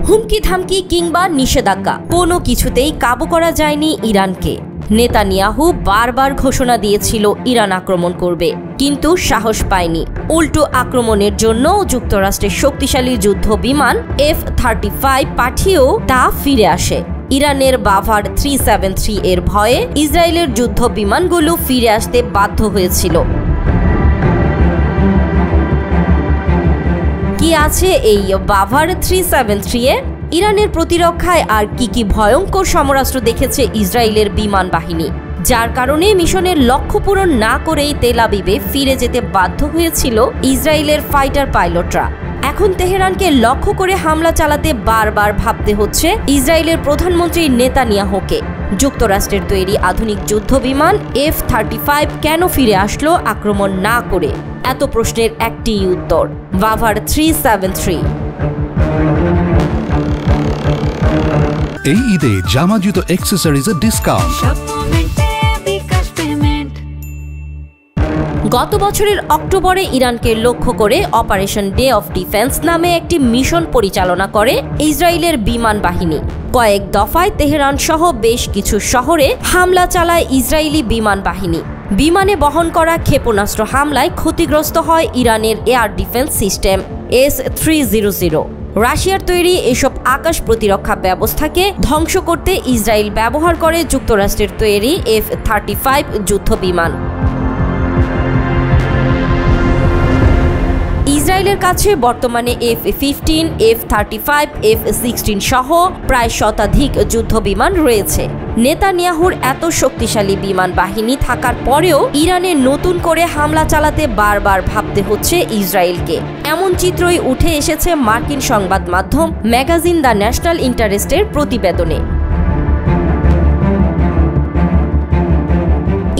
হুমকি ধামকি কিংবা নিষেধাজ্ঞা কোনো কিছুতেই কাবু করা যায়নি ইরানকে। নেতানিয়াহু বারবার ঘোষণা দিয়েছিল ইরান আক্রমণ করবে, কিন্তু সাহস পায়নি। উল্টো আক্রমণের জন্য যুক্তরাষ্ট্রের শক্তিশালী যুদ্ধ বিমান F-35 পাঠিয়েও তা ফিরে আসে। ইরানের বাভার 373 এর ভয়ে ইসরায়েলের যুদ্ধ বিমানগুলো ফিরে আসতে বাধ্য হয়েছিল। কি আছে এই বাভার 373 এ? ইরানের প্রতিরক্ষায় আর কি ভয়ঙ্কর সমরাস্ত্র দেখেছে ইসরায়েলের বিমান বাহিনী, যার কারণে মিশনের লক্ষ্য পূরণ না করেই তেল আবিবে ফিরে যেতে বাধ্য হয়েছিল ইসরায়েলের ফাইটার পাইলটরা। এখন তেহরানকে লক্ষ্য করে হামলা চালাতে বারবার ভাবতে হচ্ছে ইসরায়েলের প্রধানমন্ত্রী নেতানিয়াহুকে। যুক্তরাষ্ট্রের তৈরি আধুনিক যুদ্ধ বিমান F-35 কেন ফিরে আসলো আক্রমণ না করে? এত প্রশ্নের একটি উত্তর, বাভার 373। এই ঈদে জামা জুতো অ্যাক্সেসরিজের ডিসকাউন্ট। গত বছরের অক্টোবরে ইরানকে লক্ষ্য করে অপারেশন ডে অফ ডিফেন্স নামে একটি মিশন পরিচালনা করে ইসরায়েলের বিমান বাহিনী। কয়েক দফায় তেহরান সহ বেশ কিছু শহরে হামলা চালায় ইসরায়েলি বিমান বাহিনী। বিমানে বহন করা ক্ষেপণাস্ত্র হামলায় ক্ষতিগ্রস্ত হয় ইরানের এয়ার ডিফেন্স সিস্টেম S-300। রাশিয়ার তৈরি এসব আকাশ প্রতিরক্ষা ব্যবস্থাকে ধ্বংস করতে ইসরায়েল ব্যবহার করে যুক্তরাষ্ট্রের তৈরি F-35 যুদ্ধ বিমান। ইসরায়েলের কাছে বর্তমানে F-15, F-35, F-16 সহ প্রায় শতাধিক যুদ্ধ বিমান রয়েছে। নেতানিয়াহুর এত শক্তিশালী বিমান বাহিনী থাকার পরেও ইরানে নতুন করে হামলা চালাতে বারবার ভাবতে হচ্ছে ইসরায়েলকে। এমন চিত্রই উঠে এসেছে মার্কিন সংবাদ মাধ্যম ম্যাগাজিন দ্য ন্যাশনাল ইন্টারেস্টের প্রতিবেদনে।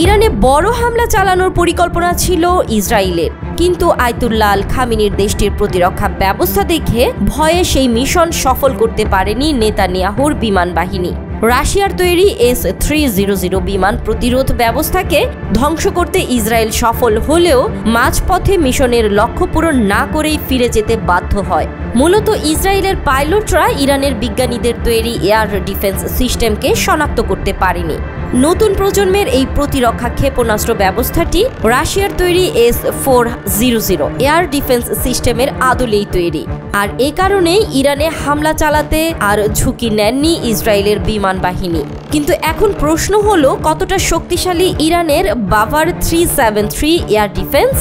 ইরানে বড় হামলা চালানোর পরিকল্পনা ছিল ইসরায়েলের, কিন্তু আয়াতুল্লাহ আল খামিনির দেশটির প্রতিরক্ষা ব্যবস্থা দেখে ভয়ে সেই মিশন সফল করতে পারেনি নেতানিয়াহুর বিমান বাহিনী। রাশিয়ার তৈরি S-300 বিমান প্রতিরোধ ব্যবস্থাকে ধ্বংস করতে ইসরায়েল সফল হলেও মাঝপথে মিশনের লক্ষ্য পূরণ না করেই ফিরে যেতে বাধ্য হয়। মূলত ইসরায়েলের পাইলটরা ইরানের বিজ্ঞানীদের তৈরি এয়ার ডিফেন্স সিস্টেমকে শনাক্ত করতে পারেনি। নতুন প্রজন্মের এই প্রতিরক্ষা ক্ষেপণাস্ত্র ব্যবস্থাটি রাশিয়ার তৈরি S-400 এয়ার ডিফেন্স সিস্টেমের আদলেই তৈরি, আর এ কারণেই ইরানে হামলা চালাতে আর ঝুঁকি নেননি ইসরায়েলের বিমান বাহিনী। কিন্তু এখন প্রশ্ন হলো, কতটা শক্তিশালী ইরানের বাভার 373 air defence?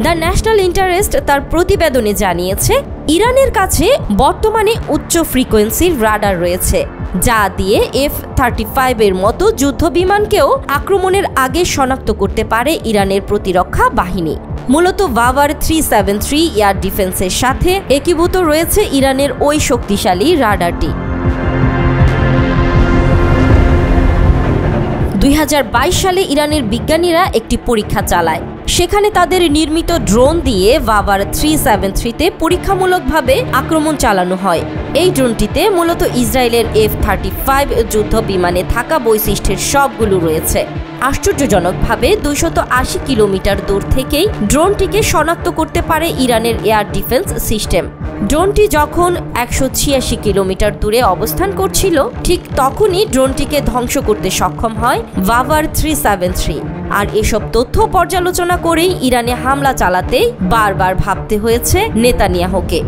The national interest তার প্রতিবেদনে জানিয়েছে, ইরানের কাছে বর্তমানে উচ্চ ফ্রিকোয়েন্সির রাডার রয়েছে, যা দিয়ে F-35 এর মতো যুদ্ধ বিমানকেও আক্রমণের আগে শনাক্ত করতে পারে ইরানের প্রতিরক্ষা বাহিনী। মূলত বাভার 373 এয়ার ডিফেন্সের সাথে একীভূত রয়েছে ইরানের ওই শক্তিশালী রাডারটি। 2022 সালে ইরানের বিজ্ঞানীরা একটি পরীক্ষা চালায়। সেখানে তাদের নির্মিত ড্রোন দিয়ে বাভার 373-তে পরীক্ষামূলকভাবে আক্রমণ চালানো হয়। এই ড্রোনটিতে মূলত ইসরায়েলের F-35 যুদ্ধ বিমানে থাকা বৈশিষ্ট্যের সবগুলো রয়েছে। আশ্চর্যজনকভাবে 280 কিলোমিটার দূর থেকেই ড্রোনটিকে শনাক্ত করতে পারে ইরানের এয়ার ডিফেন্স সিস্টেম। ড্রোনটি যখন 186 কিলোমিটার দূরে অবস্থান করছিল, ঠিক তখনই ড্রোনটিকে ধ্বংস করতে সক্ষম হয় বাভার 373। আর এসব তথ্য পর্যালোচনা করেই ইরানে হামলা চালাতে বারবার ভাবতে হয়েছে নেতানিয়াহুকে।